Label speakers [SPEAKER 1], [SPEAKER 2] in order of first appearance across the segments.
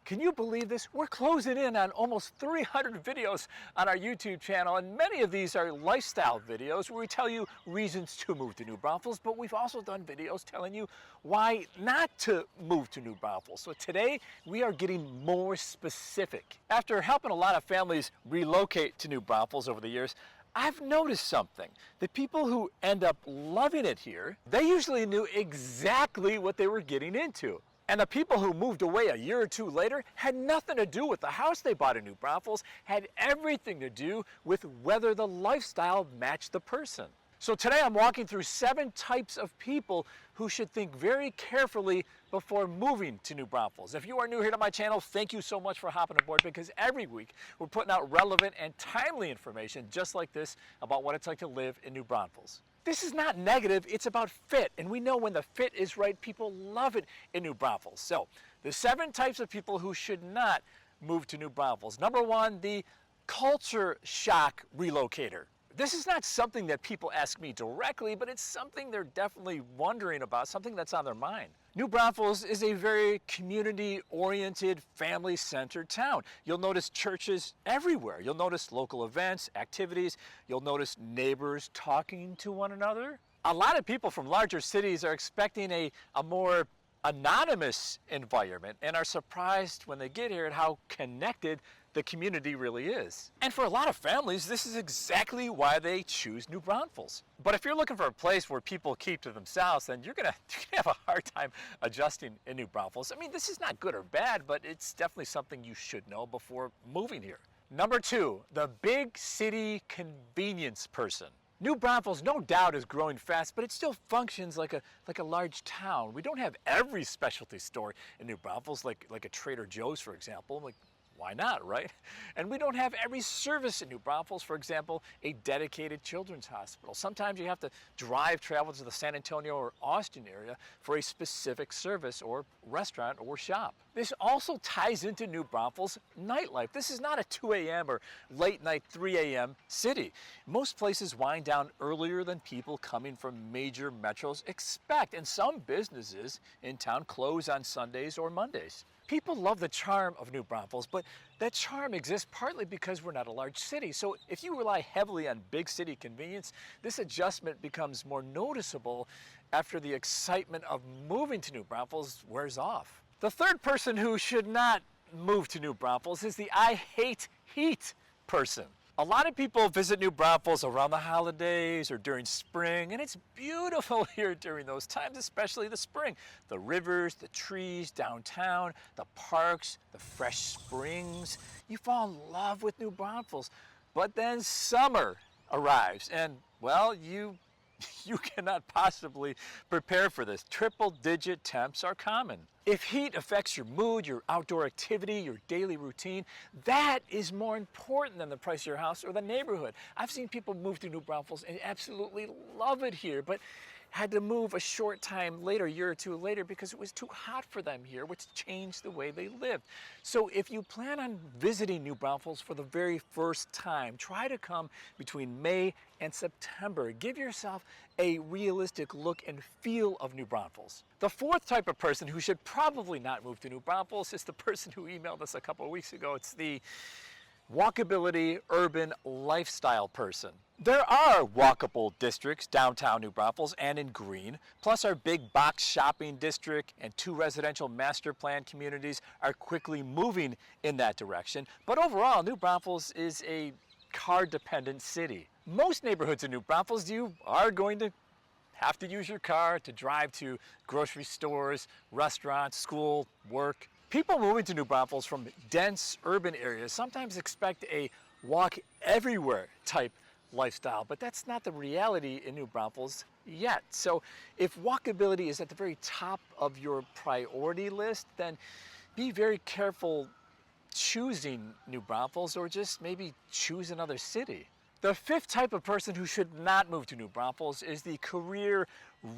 [SPEAKER 1] Can you believe this? We're closing in on almost 300 videos on our YouTube channel, and many of these are lifestyle videos where we tell you reasons to move to New Braunfels, but we've also done videos telling you why not to move to New Braunfels. So today we are getting more specific. After helping a lot of families relocate to New Braunfels over the years, I've noticed something. The people who end up loving it here, they usually knew exactly what they were getting into. And the people who moved away a year or two later had nothing to do with the house they bought in New Braunfels, had everything to do with whether the lifestyle matched the person. So today I'm walking through 7 types of people who should think very carefully before moving to New Braunfels. If you are new here to my channel, thank you so much for hopping aboard, because every week we're putting out relevant and timely information just like this about what it's like to live in New Braunfels. This is not negative, it's about fit, and we know when the fit is right, people love it in New Braunfels. So, the 7 types of people who should not move to New Braunfels. Number 1, the culture shock relocator. This is not something that people ask me directly, but it's something they're definitely wondering about, something that's on their mind. New Braunfels is a very community-oriented, family-centered town. You'll notice churches everywhere. You'll notice local events, activities. You'll notice neighbors talking to one another. A lot of people from larger cities are expecting a more anonymous environment and are surprised when they get here at how connected the community really is. And for a lot of families, this is exactly why they choose New Braunfels. But if you're looking for a place where people keep to themselves, then you're gonna have a hard time adjusting in New Braunfels. I mean, this is not good or bad, but it's definitely something you should know before moving here. Number 2, the big city convenience person. New Braunfels, no doubt, is growing fast, but it still functions like a large town. We don't have every specialty store in New Braunfels, like a Trader Joe's, for example. Why not, right? And we don't have every service in New Braunfels, for example, a dedicated children's hospital. Sometimes you have to travel to the San Antonio or Austin area for a specific service or restaurant or shop. This also ties into New Braunfels nightlife. This is not a 2 a.m. or late night 3 a.m. city. Most places wind down earlier than people coming from major metros expect, and some businesses in town close on Sundays or Mondays. People love the charm of New Braunfels, but that charm exists partly because we're not a large city. So if you rely heavily on big city convenience, this adjustment becomes more noticeable after the excitement of moving to New Braunfels wears off. The third person who should not move to New Braunfels is the I hate heat person. A lot of people visit New Braunfels around the holidays or during spring, and it's beautiful here during those times, especially the spring. The rivers, the trees, downtown, the parks, the fresh springs. You fall in love with New Braunfels. But then summer arrives, and well, you cannot possibly prepare for this. Triple-digit temps are common. If heat affects your mood, your outdoor activity, your daily routine, that is more important than the price of your house or the neighborhood. I've seen people move to New Braunfels and absolutely love it here, but had to move a short time later, a year or two later, because it was too hot for them here, which changed the way they lived. So if you plan on visiting New Braunfels for the very first time, try to come between May and September. Give yourself a realistic look and feel of New Braunfels. The fourth type of person who should probably not move to New Braunfels is the person who emailed us a couple of weeks ago. It's the walkability urban lifestyle person. There are walkable districts downtown New Braunfels and in Green, plus our big box shopping district and 2 residential master plan communities are quickly moving in that direction. But overall, New Braunfels is a car-dependent city. Most neighborhoods in New Braunfels, you are going to have to use your car to drive to grocery stores, restaurants, school, work. People moving to New Braunfels from dense urban areas sometimes expect a walk everywhere type lifestyle, but that's not the reality in New Braunfels yet. So if walkability is at the very top of your priority list, then be very careful choosing New Braunfels, or just maybe choose another city. The fifth type of person who should not move to New Braunfels is the career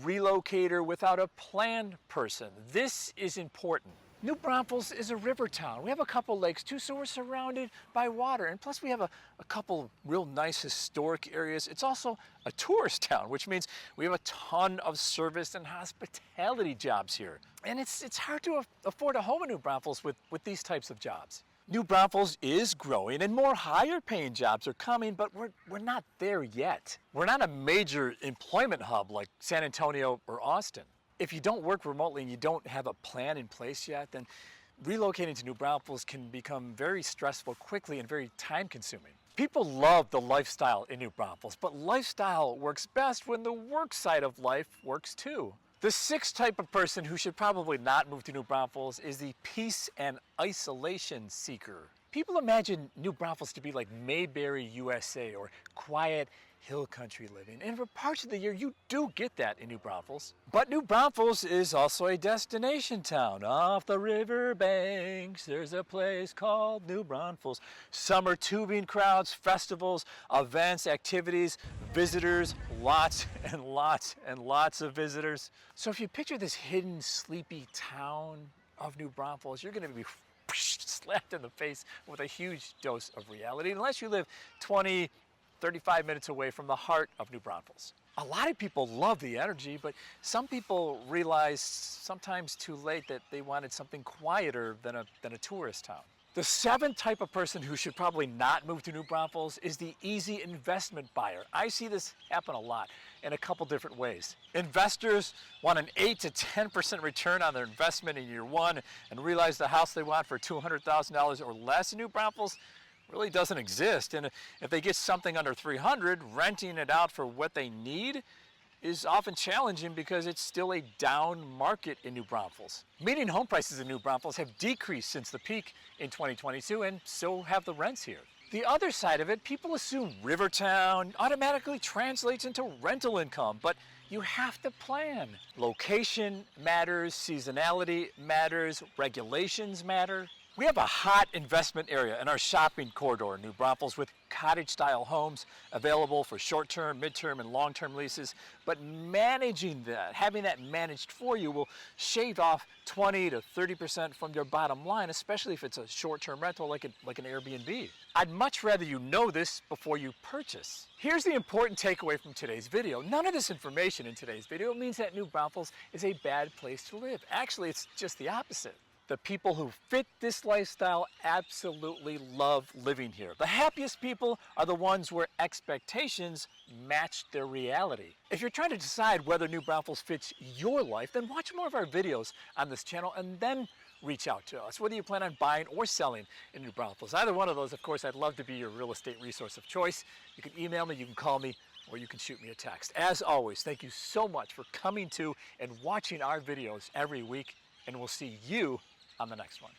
[SPEAKER 1] relocator without a planned person. This is important. New Braunfels is a river town. We have a couple lakes too, so we're surrounded by water. And plus we have a couple real nice historic areas. It's also a tourist town, which means we have a ton of service and hospitality jobs here. And it's hard to afford a home in New Braunfels with these types of jobs. New Braunfels is growing and more higher paying jobs are coming, but we're not there yet. We're not a major employment hub like San Antonio or Austin. If you don't work remotely and you don't have a plan in place yet, then relocating to New Braunfels can become very stressful quickly and very time consuming. People love the lifestyle in New Braunfels, but lifestyle works best when the work side of life works too. The sixth type of person who should probably not move to New Braunfels is the peace and isolation seeker. People imagine New Braunfels to be like Mayberry, USA, or quiet hill country living. And for parts of the year, you do get that in New Braunfels. But New Braunfels is also a destination town. Off the river banks, there's a place called New Braunfels. Summer tubing crowds, festivals, events, activities, visitors, lots and lots and lots of visitors. So if you picture this hidden, sleepy town of New Braunfels, you're going to be slapped in the face with a huge dose of reality, unless you live 35 minutes away from the heart of New Braunfels. A lot of people love the energy, but some people realize sometimes too late that they wanted something quieter than a tourist town. The seventh type of person who should probably not move to New Braunfels is the easy investment buyer. I see this happen a lot in a couple different ways. Investors want an 8 to 10% return on their investment in year one and realize the house they want for $200,000 or less in New Braunfels really doesn't exist. And if they get something under 300, renting it out for what they need is often challenging because it's still a down market in New Braunfels. Median home prices in New Braunfels have decreased since the peak in 2022, and so have the rents here. The other side of it, people assume Rivertown automatically translates into rental income, but you have to plan. Location matters, seasonality matters, regulations matter. We have a hot investment area in our shopping corridor in New Braunfels with cottage-style homes available for short-term, mid-term, and long-term leases. But managing that, having that managed for you, will shave off 20 to 30% from your bottom line, especially if it's a short-term rental like an Airbnb. I'd much rather you know this before you purchase. Here's the important takeaway from today's video. None of this information in today's video means that New Braunfels is a bad place to live. Actually, it's just the opposite. The people who fit this lifestyle absolutely love living here. The happiest people are the ones where expectations match their reality. If you're trying to decide whether New Braunfels fits your life, then watch more of our videos on this channel and then reach out to us, whether you plan on buying or selling in New Braunfels. Either one of those, of course, I'd love to be your real estate resource of choice. You can email me, you can call me, or you can shoot me a text. As always, thank you so much for coming to and watching our videos every week, and we'll see you on the next one.